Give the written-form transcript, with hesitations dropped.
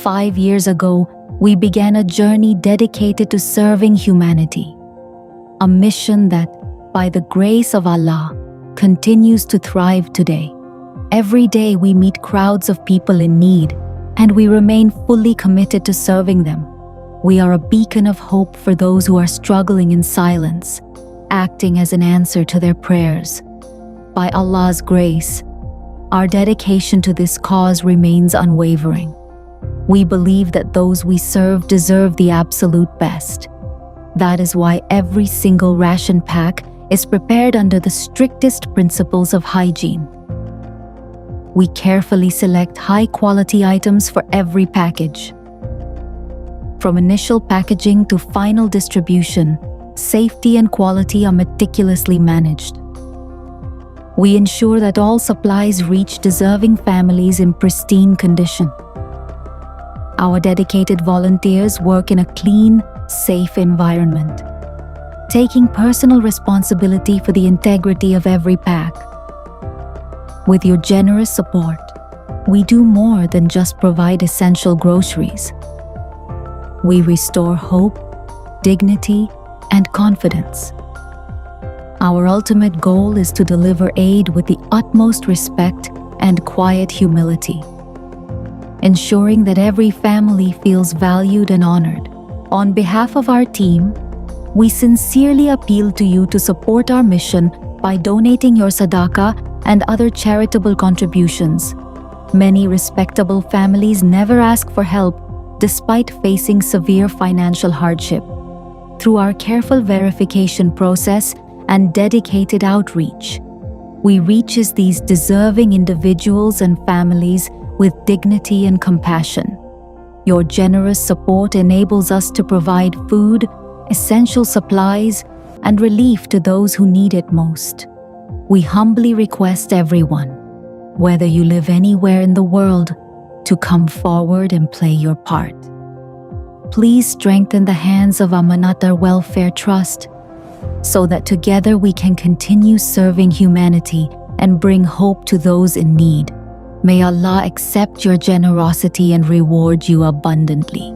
5 years ago, we began a journey dedicated to serving humanity. A mission that, by the grace of Allah, continues to thrive today. Every day we meet crowds of people in need, and we remain fully committed to serving them. We are a beacon of hope for those who are struggling in silence, acting as an answer to their prayers. By Allah's grace, our dedication to this cause remains unwavering. We believe that those we serve deserve the absolute best. That is why every single ration pack is prepared under the strictest principles of hygiene. We carefully select high-quality items for every package. From initial packaging to final distribution, safety and quality are meticulously managed. We ensure that all supplies reach deserving families in pristine condition. Our dedicated volunteers work in a clean, safe environment, taking personal responsibility for the integrity of every pack. With your generous support, we do more than just provide essential groceries. We restore hope, dignity, and confidence. Our ultimate goal is to deliver aid with the utmost respect and quiet humility, ensuring that every family feels valued and honored. On behalf of our team, we sincerely appeal to you to support our mission by donating your sadaqah and other charitable contributions. Many respectable families never ask for help despite facing severe financial hardship. Through our careful verification process and dedicated outreach, we reach these deserving individuals and families with dignity and compassion. Your generous support enables us to provide food, essential supplies, and relief to those who need it most. We humbly request everyone, whether you live anywhere in the world, to come forward and play your part. Please strengthen the hands of Amanatdaar Welfare Trust so that together we can continue serving humanity and bring hope to those in need. May Allah accept your generosity and reward you abundantly.